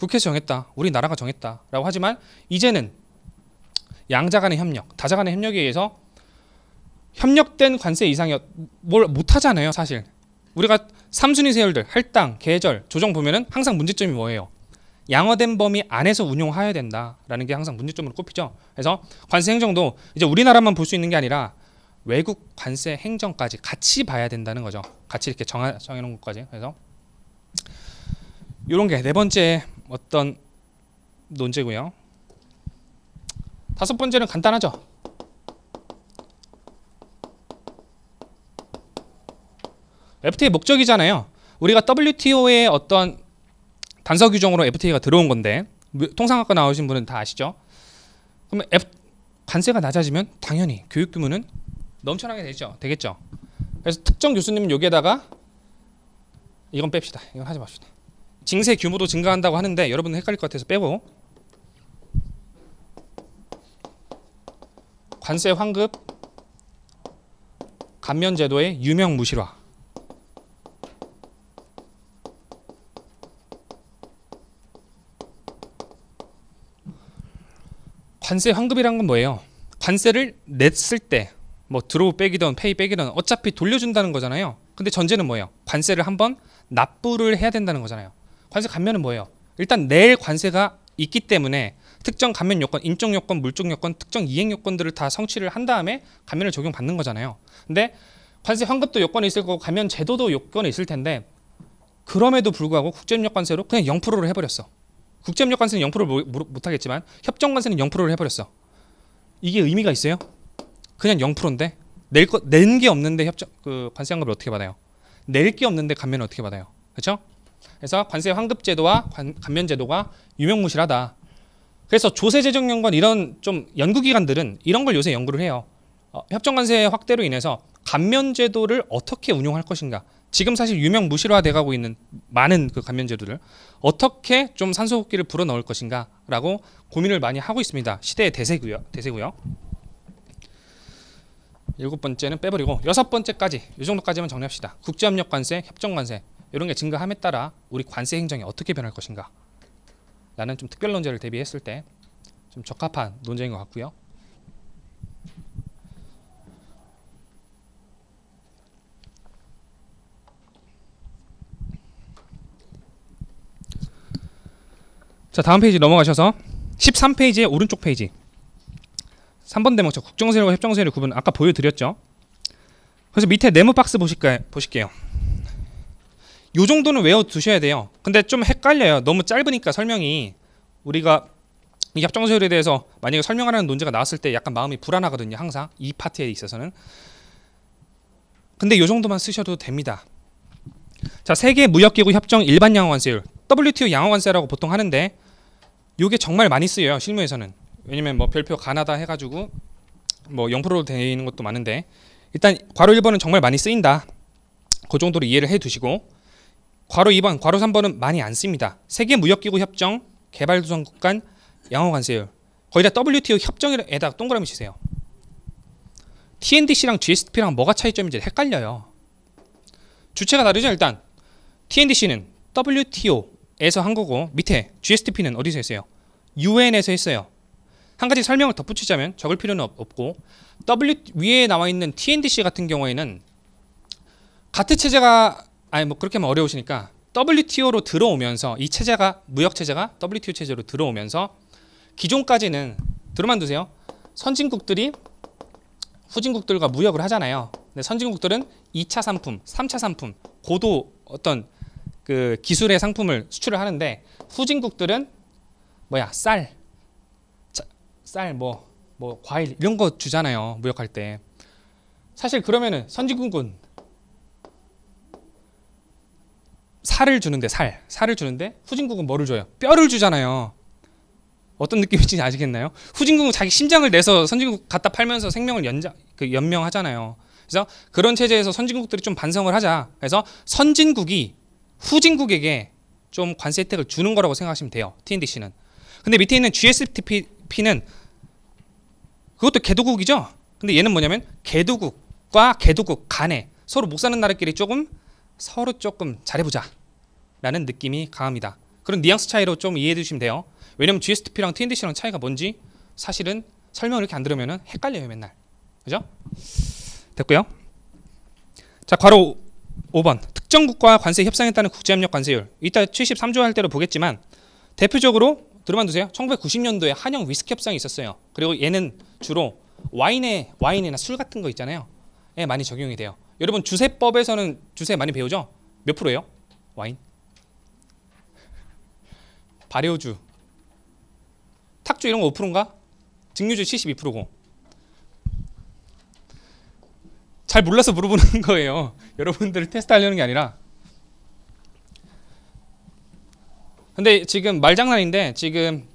국회에서 정했다. 우리나라가 정했다. 라고 하지만 이제는 양자 간의 협력, 다자 간의 협력에 의해서 협력된 관세 이상이 뭘 못하잖아요. 사실 우리가 3순위 세율들, 할당, 계절, 조정 보면은 항상 문제점이 뭐예요? 양어된 범위 안에서 운용하여야 된다라는 게 항상 문제점으로 꼽히죠. 그래서 관세 행정도 이제 우리나라만 볼 수 있는 게 아니라 외국 관세 행정까지 같이 봐야 된다는 거죠. 같이 이렇게 정해놓은 것까지. 그래서 이런 게 네 번째 어떤 논제고요. 다섯 번째는 간단하죠. FTA 목적이잖아요. 우리가 WTO의 어떤 단서 규정으로 FTA가 들어온 건데 통상학과 나오신 분은 다 아시죠? 그러면 관세가 낮아지면 당연히 교육 규모는 넘쳐나게 되겠죠. 그래서 특정 교수님은 여기에다가 이건 뺍시다. 이건 하지 맙시다. 징세 규모도 증가한다고 하는데 여러분은 헷갈릴 것 같아서 빼고 관세 환급 감면 제도의 유명 무실화. 관세 환급이란 건 뭐예요? 관세를 냈을 때 뭐 드로우 빼기든 페이 빼기든 어차피 돌려준다는 거잖아요. 근데 전제는 뭐예요? 관세를 한번 납부를 해야 된다는 거잖아요. 관세 감면은 뭐예요? 일단 낼 관세가 있기 때문에 특정 감면 요건, 인적 요건, 물적 요건, 특정 이행 요건들을 다 성취를 한 다음에 감면을 적용받는 거잖아요. 근데 관세 환급도 요건이 있을 거고 감면 제도도 요건이 있을 텐데 그럼에도 불구하고 국제협력 관세로 그냥 0%를 해버렸어. 국제협력 관세는 0%를 못하겠지만 협정 관세는 0%를 해버렸어. 이게 의미가 있어요? 그냥 0%인데 낸 게 없는데 관세 환급을 어떻게 받아요? 낼 게 없는데 감면을 어떻게 받아요? 그렇죠? 그래서 관세 환급 제도와 감면 제도가 유명무실하다. 그래서 조세재정연구원 이런 좀 연구기관들은 이런 걸 요새 연구를 해요. 협정 관세 확대로 인해서 감면 제도를 어떻게 운용할 것인가. 지금 사실 유명무실화돼 가고 있는 많은 그 감면 제도를 어떻게 좀 산소호흡기를 불어 넣을 것인가라고 고민을 많이 하고 있습니다. 시대의 대세고요. 일곱 번째는 빼버리고 여섯 번째까지 이 정도까지만 정리합시다. 국제협력 관세, 협정 관세 이런 게 증가함에 따라 우리 관세 행정이 어떻게 변할 것인가 라는 좀 특별 논제를 대비했을 때 좀 적합한 논제인 것 같고요. 자, 다음 페이지 넘어가셔서 13페이지의 오른쪽 페이지 3번 대목처 국정세율과 협정세율의 구분 아까 보여드렸죠. 그래서 밑에 네모 박스 보실게요. 요 정도는 외워두셔야 돼요. 근데 좀 헷갈려요. 너무 짧으니까 설명이 우리가 이 협정세율에 대해서 만약에 설명하라는 논제가 나왔을 때 약간 마음이 불안하거든요. 항상 이 파트에 있어서는. 근데 요 정도만 쓰셔도 됩니다. 자, 세계 무역기구 협정 일반 양호관세율 WTO 양호관세라고 보통 하는데 요게 정말 많이 쓰여요. 실무에서는. 왜냐면 뭐 별표 가나다 해가지고 뭐 0%로 되어 있는 것도 많은데 일단 괄호 1번은 정말 많이 쓰인다. 그 정도로 이해를 해 두시고 괄호 2번, 괄호 3번은 많이 안 씁니다. 세계 무역기구 협정 개발도상국 간 양호관세율 거기다 WTO 협정에다가 동그라미 치세요. TNDC랑 GSP랑 뭐가 차이점인지 헷갈려요. 주체가 다르죠. 일단 TNDC는 WTO에서 한 거고 밑에 GSP는 어디서 했어요? UN에서 했어요. 한 가지 설명을 덧붙이자면 적을 필요는 없고 위에 나와 있는 TNDC 같은 경우에는 가트 체제가 뭐 그렇게 하면 어려우시니까 WTO로 들어오면서 이 체제가 무역 체제가 WTO 체제로 들어오면서 기존까지는 들어만 두세요. 선진국들이 후진국들과 무역을 하잖아요. 근데 선진국들은 2차 상품, 3차 상품, 고도 어떤 그 기술의 상품을 수출을 하는데 후진국들은 쌀, 뭐 과일 이런 거 주잖아요. 무역할 때. 사실 그러면은 선진국은 살을 주는데 후진국은 뭐를 줘요? 뼈를 주잖아요. 어떤 느낌인지 아시겠나요? 후진국은 자기 심장을 내서 선진국 갖다 팔면서 생명을 연명하잖아요. 그래서 그런 체제에서 선진국들이 좀 반성을 하자. 그래서 선진국이 후진국에게 좀 관세 혜택을 주는 거라고 생각하시면 돼요. TNDC는. 근데 밑에 있는 GSP는 그것도 개도국이죠. 근데 얘는 뭐냐면 개도국과 개도국 간에 서로 못 사는 나라끼리 서로 조금 잘해보자 라는 느낌이 강합니다. 그런 뉘앙스 차이로 좀 이해해 주시면 돼요. 왜냐면 GSTP랑 TNDC랑 차이가 뭔지 사실은 설명을 이렇게 안 들으면 헷갈려요 맨날. 그죠? 됐고요. 자, 괄호 5번. 특정 국가와 관세 협상에 따른 국제협력 관세율. 이따 73조 할 때로 보겠지만 대표적으로 들어만 두세요. 1990년도에 한영 위스키 협상이 있었어요. 그리고 얘는 주로 와인이나 술 같은 거 있잖아요. 에 많이 적용이 돼요. 여러분 주세법에서는 주세 많이 배우죠? 몇 프로예요? 와인? 발효주, 탁주 이런 거 5%인가? 증류주 72%고. 잘 몰라서 물어보는 거예요. 여러분들을 테스트하려는 게 아니라. 근데 지금 말장난인데 지금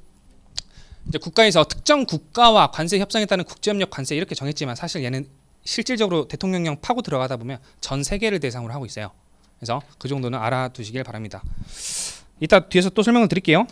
이제 국가에서 특정 국가와 관세 협상에 따른 국제협력 관세 이렇게 정했지만 사실 얘는 실질적으로 대통령령 파고 들어가다 보면 전 세계를 대상으로 하고 있어요. 그래서 그 정도는 알아두시길 바랍니다. 이따 뒤에서 또 설명을 드릴게요.